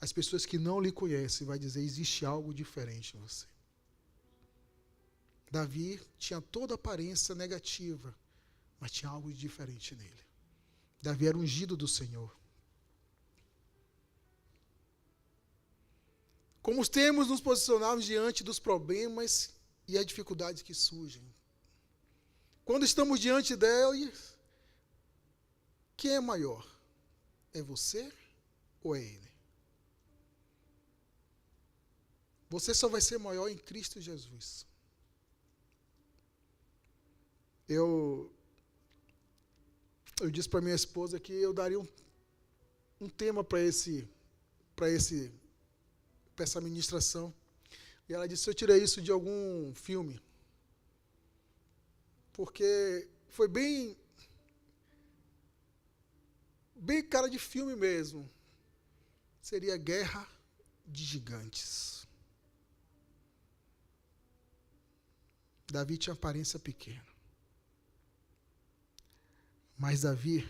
as pessoas que não lhe conhecem vão dizer: existe algo diferente em você. Davi tinha toda a aparência negativa, mas tinha algo diferente nele. Davi era ungido do Senhor. Como temos nos posicionarmos diante dos problemas e as dificuldades que surgem? Quando estamos diante delas, quem é maior? É você ou é Ele? Você só vai ser maior em Cristo Jesus. Eu disse para minha esposa que eu daria um tema para essa ministração. E ela disse: eu tirei isso de algum filme. Porque foi bem cara de filme mesmo. Seria Guerra de Gigantes. Davi tinha aparência pequena. Mas Davi,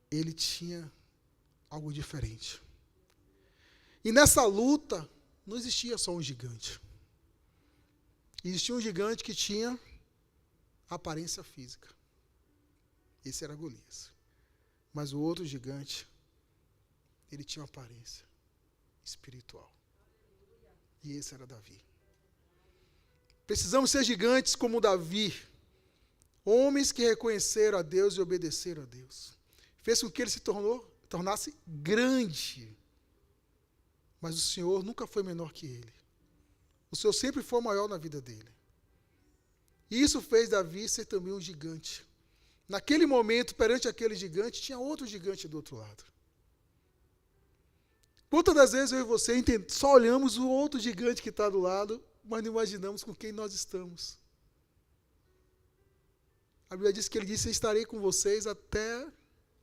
ele tinha algo diferente. E nessa luta, não existia só um gigante. Existia um gigante que tinha aparência física. Esse era Golias. Mas o outro gigante, ele tinha uma aparência. espiritual. E esse era Davi. Precisamos ser gigantes como Davi, homens que reconheceram a Deus e obedeceram a Deus. Fez com que ele se tornasse grande. Mas o Senhor nunca foi menor que ele. O Senhor sempre foi maior na vida dele. E isso fez Davi ser também um gigante. Naquele momento, perante aquele gigante, tinha outro gigante do outro lado. Quantas das vezes eu e você só olhamos o outro gigante que está do lado, mas não imaginamos com quem nós estamos. A Bíblia diz que ele disse: estarei com vocês até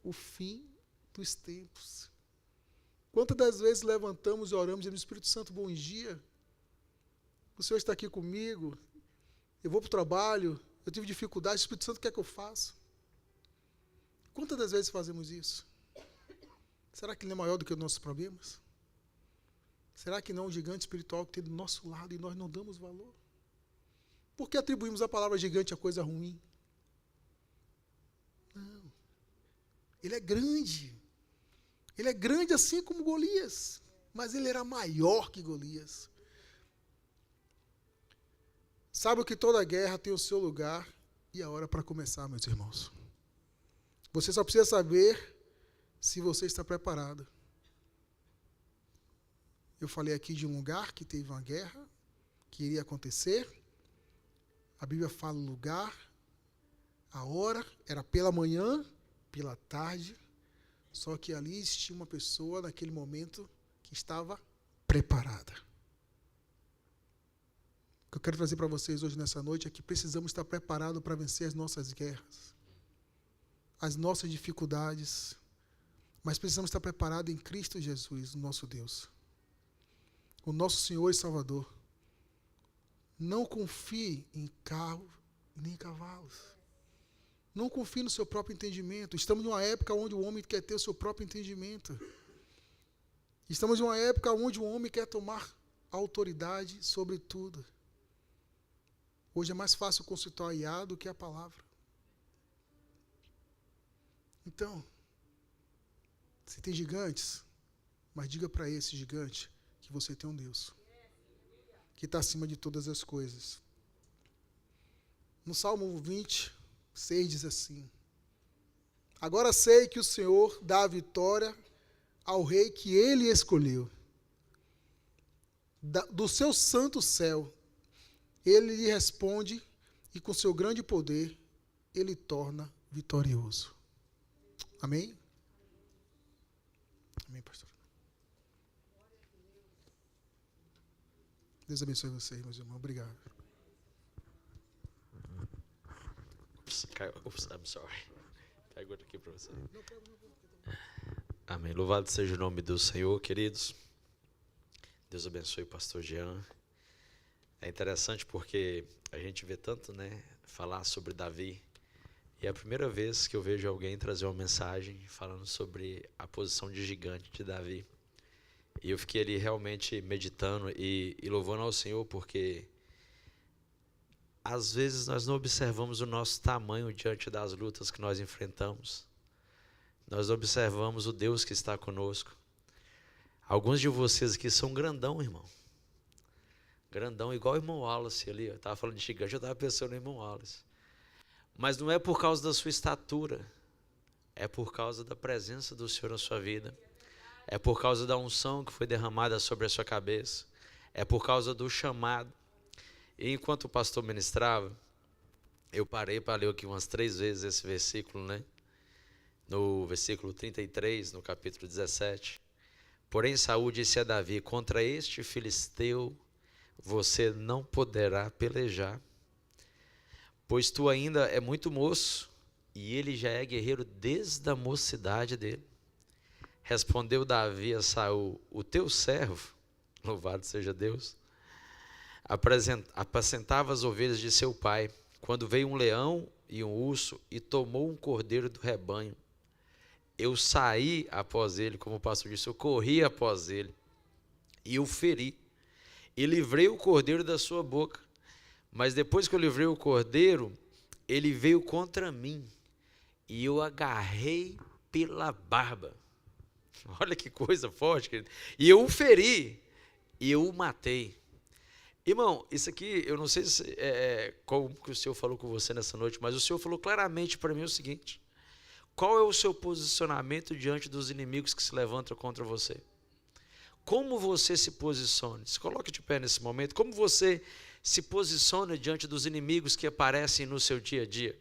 o fim dos tempos. Quantas das vezes levantamos e oramos e dizemos: Espírito Santo, bom dia. O Senhor está aqui comigo. Eu vou para o trabalho, eu tive dificuldade, o Espírito Santo quer que eu faça. Quantas das vezes fazemos isso? Será que ele é maior do que os nossos problemas? Será que não é um gigante espiritual que tem do nosso lado e nós não damos valor? Por que atribuímos a palavra gigante a coisa ruim? Não. Ele é grande. Ele é grande assim como Golias. Mas ele era maior que Golias. Sabe que toda guerra tem o seu lugar e a hora para começar, meus irmãos. Você só precisa saber se você está preparado. Eu falei aqui de um lugar que teve uma guerra, que iria acontecer. A Bíblia fala o lugar, a hora, era pela manhã, pela tarde. Só que ali existia uma pessoa, naquele momento, que estava preparada. O que eu quero trazer para vocês hoje, nessa noite, é que precisamos estar preparados para vencer as nossas guerras, as nossas dificuldades, mas precisamos estar preparados em Cristo Jesus, o nosso Deus, o nosso Senhor e Salvador. Não confie em carro nem em cavalos. Não confie no seu próprio entendimento. Estamos numa época onde o homem quer ter o seu próprio entendimento. Estamos numa época onde o homem quer tomar autoridade sobre tudo. Hoje é mais fácil consultar a IA do que a palavra. Então, você tem gigantes, mas diga para esse gigante que você tem um Deus que está acima de todas as coisas. No Salmo 26 diz assim: agora sei que o Senhor dá a vitória ao rei que ele escolheu. Do seu santo céu, ele lhe responde e com seu grande poder, ele torna vitorioso. Amém? Amém, pastor. Deus abençoe vocês, meus irmãos. Obrigado. Oops, I'm sorry. Pega outro aqui para você. Amém. Louvado seja o nome do Senhor, queridos. Deus abençoe o pastor Jean. É interessante porque a gente vê tanto, falar sobre Davi. E é a primeira vez que eu vejo alguém trazer uma mensagem falando sobre a posição de gigante de Davi. E eu fiquei ali realmente meditando e louvando ao Senhor, porque às vezes nós não observamos o nosso tamanho diante das lutas que nós enfrentamos. Nós observamos o Deus que está conosco. Alguns de vocês aqui são grandão, irmão. Grandão, igual o irmão Wallace ali. Eu estava falando de gigante, eu estava pensando no irmão Wallace. Mas não é por causa da sua estatura. É por causa da presença do Senhor na sua vida. É por causa da unção que foi derramada sobre a sua cabeça. É por causa do chamado. E enquanto o pastor ministrava, eu parei para ler aqui umas 3 vezes esse versículo, No versículo 33, no capítulo 17. Porém Saul disse a Davi: contra este filisteu você não poderá pelejar, pois tu ainda é muito moço, e ele já é guerreiro desde a mocidade dele. Respondeu Davi a Saul: o teu servo, louvado seja Deus, apacentava as ovelhas de seu pai, quando veio um leão e um urso e tomou um cordeiro do rebanho. Eu saí após ele, como o pastor disse, eu corri após ele e o feri e livrei o cordeiro da sua boca. Mas depois que eu livrei o cordeiro, ele veio contra mim e eu agarrei pela barba. Olha que coisa forte, querido. E eu o feri, e eu o matei. Irmão, isso aqui, eu não sei como que o Senhor falou com você nessa noite, mas o Senhor falou claramente para mim o seguinte: qual é o seu posicionamento diante dos inimigos que se levantam contra você? Como você se posiciona? Se coloque de pé nesse momento. Como você se posiciona diante dos inimigos que aparecem no seu dia a dia?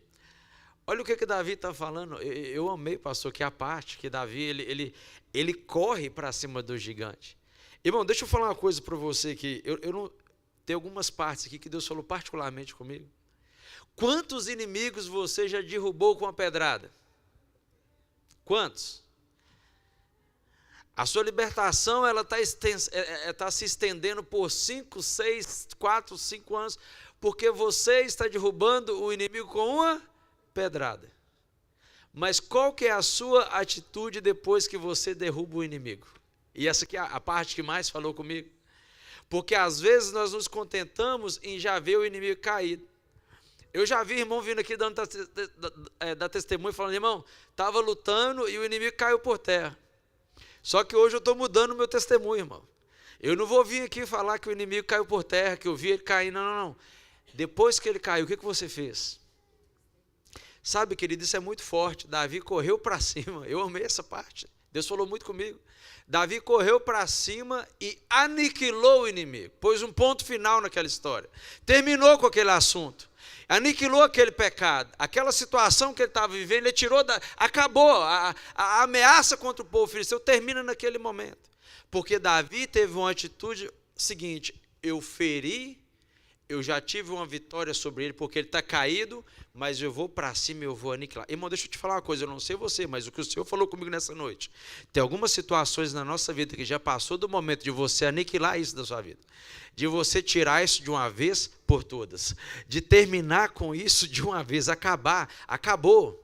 Olha o que Davi está falando. Eu amei, pastor, que a parte que Davi, ele corre para cima do gigante. Irmão, deixa eu falar uma coisa para você aqui. Eu não, tem algumas partes aqui que Deus falou particularmente comigo. Quantos inimigos você já derrubou com a pedrada? Quantos? A sua libertação está se estendendo por 5, 6, 4, 5 anos, porque você está derrubando o inimigo com uma pedrada. Mas qual que é a sua atitude depois que você derruba o inimigo? E essa aqui é a parte que mais falou comigo. Porque às vezes nós nos contentamos em já ver o inimigo caído. Eu já vi irmão vindo aqui dando da testemunho, falando: irmão, estava lutando e o inimigo caiu por terra. Só que hoje eu estou mudando o meu testemunho, irmão. Eu não vou vir aqui falar que o inimigo caiu por terra, que eu vi ele cair, não. Depois que ele caiu, o que você fez? Sabe, querido, isso é muito forte. Davi correu para cima. Eu amei essa parte. Deus falou muito comigo. Davi correu para cima e aniquilou o inimigo. Pôs um ponto final naquela história. Terminou com aquele assunto. Aniquilou aquele pecado. Aquela situação que ele estava vivendo, ele tirou acabou. A ameaça contra o povo filisteu termina naquele momento. Porque Davi teve uma atitude seguinte: eu feri, eu já tive uma vitória sobre ele, porque ele está caído, mas eu vou para cima e eu vou aniquilar. Irmão, deixa eu te falar uma coisa, eu não sei você, mas o que o Senhor falou comigo nessa noite. Tem algumas situações na nossa vida que já passou do momento de você aniquilar isso da sua vida, de você tirar isso de uma vez por todas, de terminar com isso de uma vez, acabou.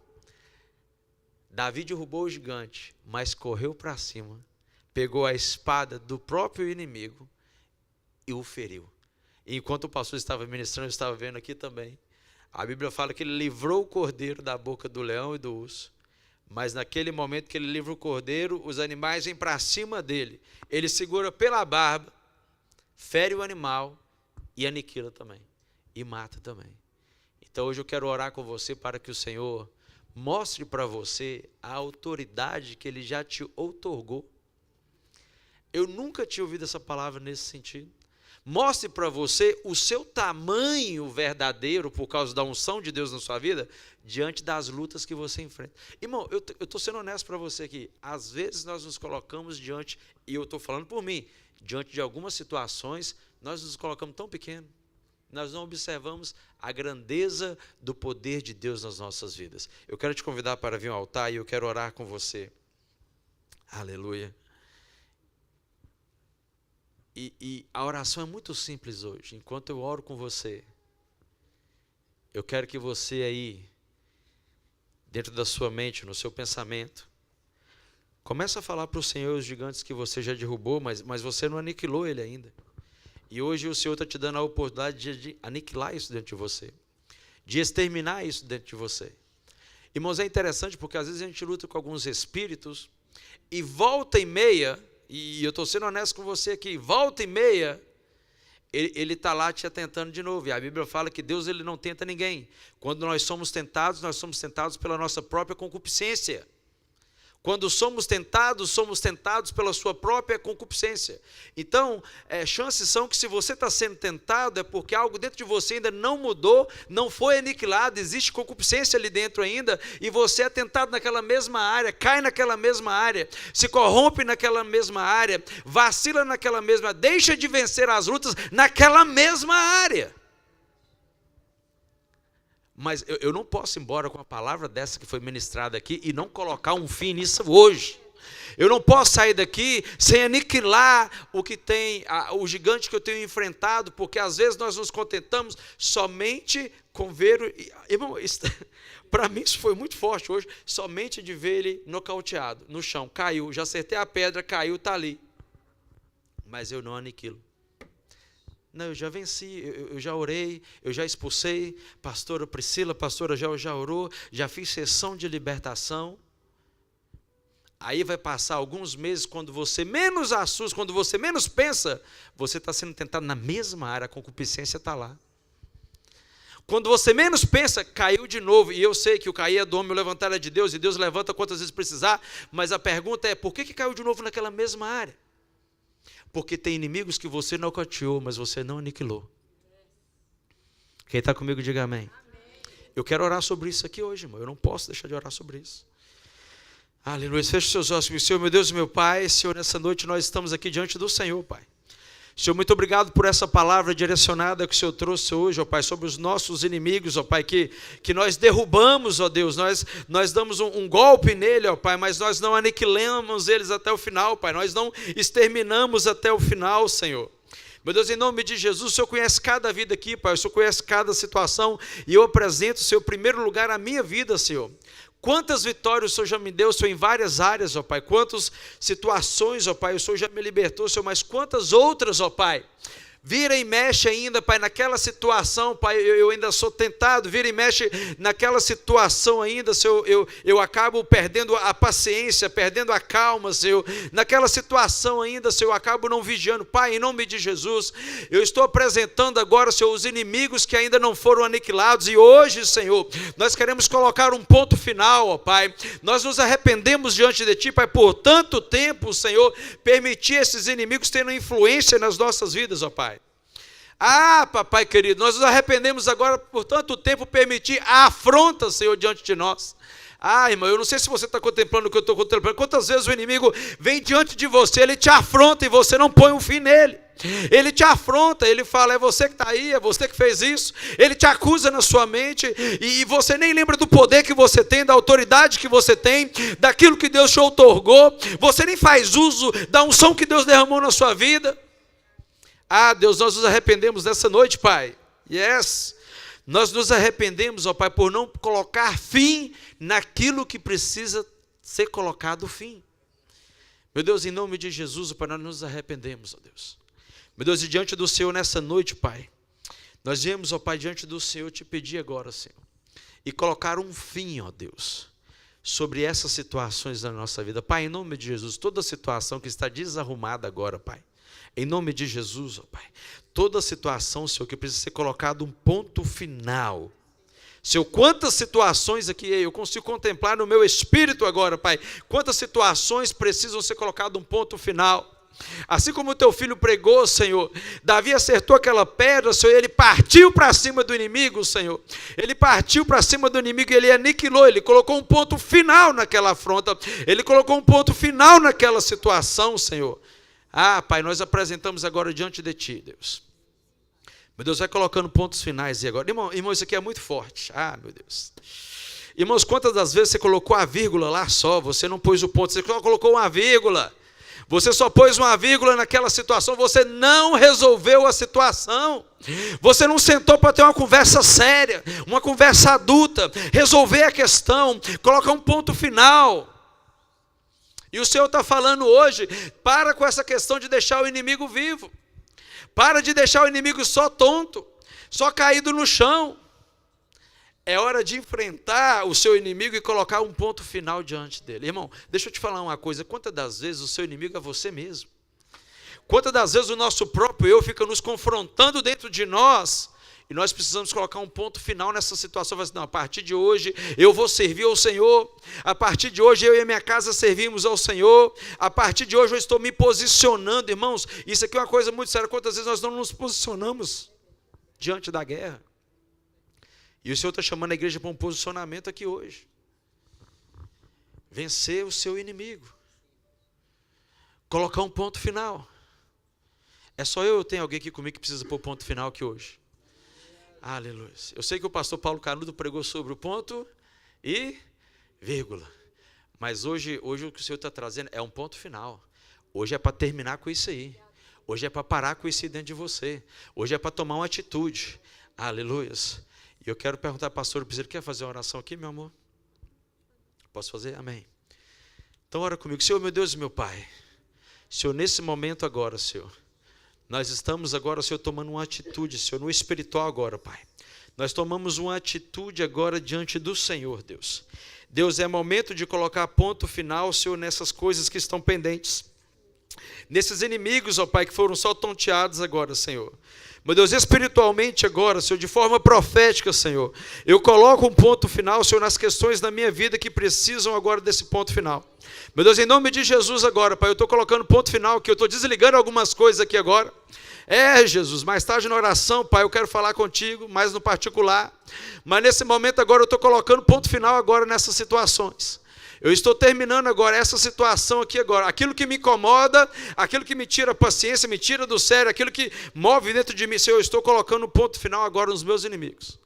Davi derrubou o gigante, mas correu para cima, pegou a espada do próprio inimigo e o feriu. E enquanto o pastor estava ministrando, eu estava vendo aqui também, a Bíblia fala que ele livrou o cordeiro da boca do leão e do urso, mas naquele momento que ele livra o cordeiro, os animais vêm para cima dele, ele segura pela barba, fere o animal e aniquila também, e mata também. Então hoje eu quero orar com você para que o Senhor mostre para você a autoridade que Ele já te outorgou. Eu nunca tinha ouvido essa palavra nesse sentido. Mostre para você o seu tamanho verdadeiro por causa da unção de Deus na sua vida, diante das lutas que você enfrenta. Irmão, eu estou sendo honesto para você aqui. Às vezes nós nos colocamos diante, e eu estou falando por mim, diante de algumas situações, nós nos colocamos tão pequenos. Nós não observamos a grandeza do poder de Deus nas nossas vidas. Eu quero te convidar para vir ao altar e eu quero orar com você. Aleluia. E a oração é muito simples hoje. Enquanto eu oro com você, eu quero que você aí, dentro da sua mente, no seu pensamento, comece a falar para o Senhor os gigantes que você já derrubou, mas você não aniquilou ele ainda. E hoje o Senhor está te dando a oportunidade de aniquilar isso dentro de você, de exterminar isso dentro de você. Irmãos, é interessante porque às vezes a gente luta com alguns espíritos e volta e meia, e eu estou sendo honesto com você aqui, volta e meia, ele está lá te atentando de novo. E a Bíblia fala que Deus ele não tenta ninguém. Quando nós somos tentados pela nossa própria concupiscência. Quando somos tentados pela sua própria concupiscência. Então, chances são que se você está sendo tentado, é porque algo dentro de você ainda não mudou, não foi aniquilado, existe concupiscência ali dentro ainda, e você é tentado naquela mesma área, cai naquela mesma área, se corrompe naquela mesma área, vacila naquela mesma, deixa de vencer as lutas naquela mesma área. Mas eu não posso ir embora com a palavra dessa que foi ministrada aqui e não colocar um fim nisso hoje. Eu não posso sair daqui sem aniquilar o que tem, o gigante que eu tenho enfrentado, porque às vezes nós nos contentamos somente com ver... Irmão, para mim isso foi muito forte hoje, somente de ver ele nocauteado no chão, caiu, já acertei a pedra, caiu, está ali. Mas eu não aniquilo. Não, eu já venci, eu já orei, eu já expulsei, pastora Priscila, pastora já orou, já fiz sessão de libertação. Aí vai passar alguns meses, quando você menos assusta, quando você menos pensa, você está sendo tentado na mesma área, a concupiscência está lá. Quando você menos pensa, caiu de novo. E eu sei que o cair é do homem, o levantar é de Deus, e Deus levanta quantas vezes precisar. Mas a pergunta é, por que caiu de novo naquela mesma área? Porque tem inimigos que você nocauteou, mas você não aniquilou. Quem está comigo, diga amém. Eu quero orar sobre isso aqui hoje, irmão. Eu não posso deixar de orar sobre isso. Aleluia. Feche seus olhos. Senhor, meu Deus e meu Pai, Senhor, nessa noite nós estamos aqui diante do Senhor, Pai. Senhor, muito obrigado por essa palavra direcionada que o Senhor trouxe hoje, ó Pai, sobre os nossos inimigos, ó Pai, que nós derrubamos, ó Deus, nós damos um golpe nele, ó Pai, mas nós não aniquilamos eles até o final, Pai, nós não exterminamos até o final, Senhor. Meu Deus, em nome de Jesus, o Senhor conhece cada vida aqui, Pai, o Senhor conhece cada situação, e eu apresento, Senhor, em primeiro lugar a minha vida, Senhor. Quantas vitórias o Senhor já me deu, Senhor, em várias áreas, ó Pai. Quantas situações, ó Pai, o Senhor já me libertou, Senhor, mas quantas outras, ó Pai. Vira e mexe ainda, Pai, naquela situação, Pai, eu ainda sou tentado, vira e mexe naquela situação ainda, Senhor, eu acabo perdendo a paciência, perdendo a calma, Senhor, naquela situação ainda, Senhor, eu acabo não vigiando. Pai, em nome de Jesus, eu estou apresentando agora, Senhor, os inimigos que ainda não foram aniquilados, e hoje, Senhor, nós queremos colocar um ponto final, ó Pai, nós nos arrependemos diante de Ti, Pai, por tanto tempo, Senhor, permitir esses inimigos terem influência nas nossas vidas, ó Pai. Ah, papai querido, nós nos arrependemos agora por tanto tempo permitir a afronta, Senhor, diante de nós. Ah, irmão, eu não sei se você está contemplando o que eu estou contemplando. Quantas vezes o inimigo vem diante de você, ele te afronta e você não põe um fim nele. Ele te afronta, ele fala, é você que está aí, é você que fez isso. Ele te acusa na sua mente e você nem lembra do poder que você tem, da autoridade que você tem, daquilo que Deus te outorgou. Você nem faz uso da unção que Deus derramou na sua vida. Ah, Deus, nós nos arrependemos nessa noite, Pai. Yes. Nós nos arrependemos, ó Pai, por não colocar fim naquilo que precisa ser colocado fim. Meu Deus, em nome de Jesus, ó Pai, nós nos arrependemos, ó Deus. Meu Deus, e diante do Senhor nessa noite, Pai, nós viemos, ó Pai, diante do Senhor, te pedir agora, Senhor, e colocar um fim, ó Deus, sobre essas situações da nossa vida. Pai, em nome de Jesus, toda situação que está desarrumada agora, Pai, em nome de Jesus, ó Pai, toda situação, Senhor, que precisa ser colocado um ponto final. Senhor, quantas situações aqui eu consigo contemplar no meu espírito agora, Pai, quantas situações precisam ser colocado um ponto final. Assim como o teu filho pregou, Senhor, Davi acertou aquela pedra, Senhor, ele partiu para cima do inimigo, Senhor, ele partiu para cima do inimigo e ele aniquilou, ele colocou um ponto final naquela afronta, ele colocou um ponto final naquela situação, Senhor. Ah, Pai, nós apresentamos agora diante de Ti, Deus. Meu Deus, vai colocando pontos finais aí agora. Irmão, isso aqui é muito forte. Ah, meu Deus. Irmãos, quantas das vezes você colocou a vírgula lá só, você não pôs o ponto, você só colocou uma vírgula. Você só pôs uma vírgula naquela situação, você não resolveu a situação. Você não sentou para ter uma conversa séria, uma conversa adulta, resolver a questão, colocar um ponto final. E o Senhor está falando hoje, para com essa questão de deixar o inimigo vivo. Para de deixar o inimigo só tonto, só caído no chão. É hora de enfrentar o seu inimigo e colocar um ponto final diante dele. Irmão, deixa eu te falar uma coisa, quantas das vezes o seu inimigo é você mesmo? Quantas das vezes o nosso próprio eu fica nos confrontando dentro de nós? E nós precisamos colocar um ponto final nessa situação. Não, a partir de hoje eu vou servir ao Senhor. A partir de hoje eu e a minha casa servimos ao Senhor. A partir de hoje eu estou me posicionando. Irmãos, isso aqui é uma coisa muito séria. Quantas vezes nós não nos posicionamos diante da guerra? E o Senhor está chamando a igreja para um posicionamento aqui hoje. Vencer o seu inimigo. Colocar um ponto final. É só eu ou tem alguém aqui comigo que precisa pôr ponto final aqui hoje? Aleluia. Eu sei que o pastor Paulo Canudo pregou sobre o ponto e vírgula. Mas hoje o que o Senhor está trazendo é um ponto final. Hoje é para terminar com isso aí. Hoje é para parar com isso aí dentro de você. Hoje é para tomar uma atitude. Aleluia. E eu quero perguntar ao pastor Piseiro, quer fazer uma oração aqui, meu amor? Posso fazer? Amém. Então ora comigo. Senhor, meu Deus e meu Pai. Senhor, nesse momento agora, Senhor, nós estamos agora, Senhor, tomando uma atitude, Senhor, no espiritual agora, Pai. Nós tomamos uma atitude agora diante do Senhor, Deus. Deus, é momento de colocar ponto final, Senhor, nessas coisas que estão pendentes. Nesses inimigos, ó Pai, que foram só tonteados agora, Senhor. Meu Deus, espiritualmente agora, Senhor, de forma profética, Senhor, eu coloco um ponto final, Senhor, nas questões da minha vida que precisam agora desse ponto final. Meu Deus, em nome de Jesus agora, Pai, eu estou colocando ponto final aqui, eu estou desligando algumas coisas aqui agora. Jesus, mais tarde na oração, Pai, eu quero falar contigo, mais no particular. Mas nesse momento agora eu estou colocando ponto final agora nessas situações. Eu estou terminando agora essa situação aqui agora. Aquilo que me incomoda, aquilo que me tira a paciência, me tira do sério, aquilo que move dentro de mim, Senhor, eu estou colocando um ponto final agora nos meus inimigos.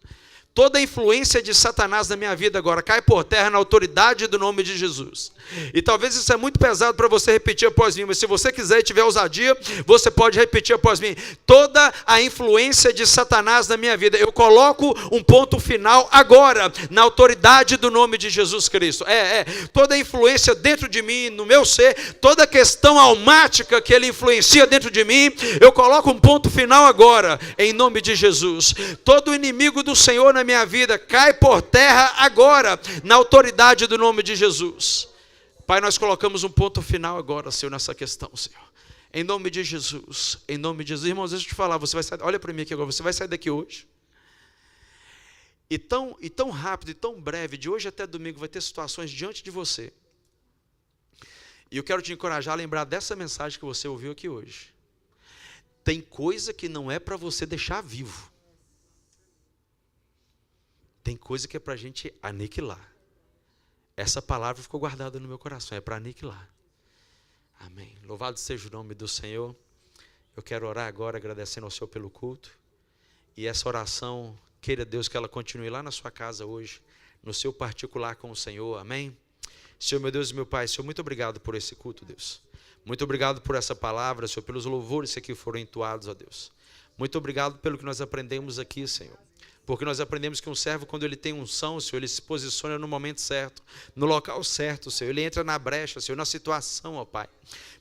Toda a influência de Satanás na minha vida agora cai por terra na autoridade do nome de Jesus. E talvez isso é muito pesado para você repetir após mim, mas se você quiser e tiver ousadia, você pode repetir após mim. Toda a influência de Satanás na minha vida, eu coloco um ponto final agora, na autoridade do nome de Jesus Cristo. Toda a influência dentro de mim, no meu ser, toda a questão almática que ele influencia dentro de mim, eu coloco um ponto final agora, em nome de Jesus. Todo inimigo do Senhor na minha vida cai por terra agora, na autoridade do nome de Jesus. Pai, nós colocamos um ponto final agora, Senhor, nessa questão, Senhor. Em nome de Jesus, em nome de Jesus. Irmãos, deixa eu te falar, você vai sair, olha para mim aqui agora, você vai sair daqui hoje. E tão rápido e tão breve, de hoje até domingo, vai ter situações diante de você. E eu quero te encorajar a lembrar dessa mensagem que você ouviu aqui hoje. Tem coisa que não é para você deixar vivo. Tem coisa que é para a gente aniquilar. Essa palavra ficou guardada no meu coração, é para aniquilar. Amém. Louvado seja o nome do Senhor. Eu quero orar agora agradecendo ao Senhor pelo culto. E essa oração, queira Deus que ela continue lá na sua casa hoje, no seu particular com o Senhor. Amém. Senhor, meu Deus e meu Pai, Senhor, muito obrigado por esse culto, Deus. Muito obrigado por essa palavra, Senhor, pelos louvores que aqui foram entoados, ó Deus. Muito obrigado pelo que nós aprendemos aqui, Senhor. Porque nós aprendemos que um servo, quando ele tem unção, Senhor, ele se posiciona no momento certo, no local certo, Senhor. Ele entra na brecha, Senhor, na situação, ó Pai.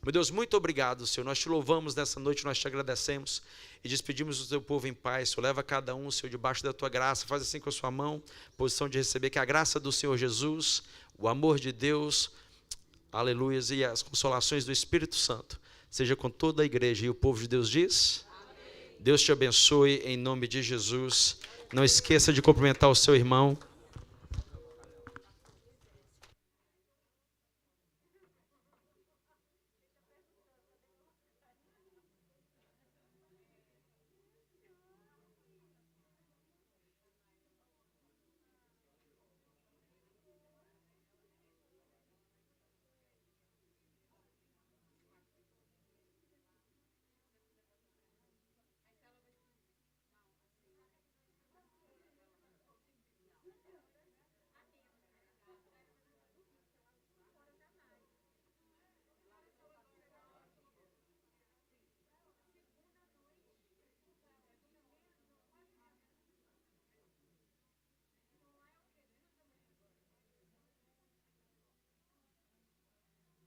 Meu Deus, muito obrigado, Senhor. Nós te louvamos nessa noite, nós te agradecemos e despedimos o teu povo em paz, Senhor. Leva cada um, Senhor, debaixo da tua graça. Faz assim com a sua mão, posição de receber que a graça do Senhor Jesus, o amor de Deus, aleluias, e as consolações do Espírito Santo, seja com toda a igreja. E o povo de Deus diz: amém. Deus te abençoe em nome de Jesus. Não esqueça de cumprimentar o seu irmão.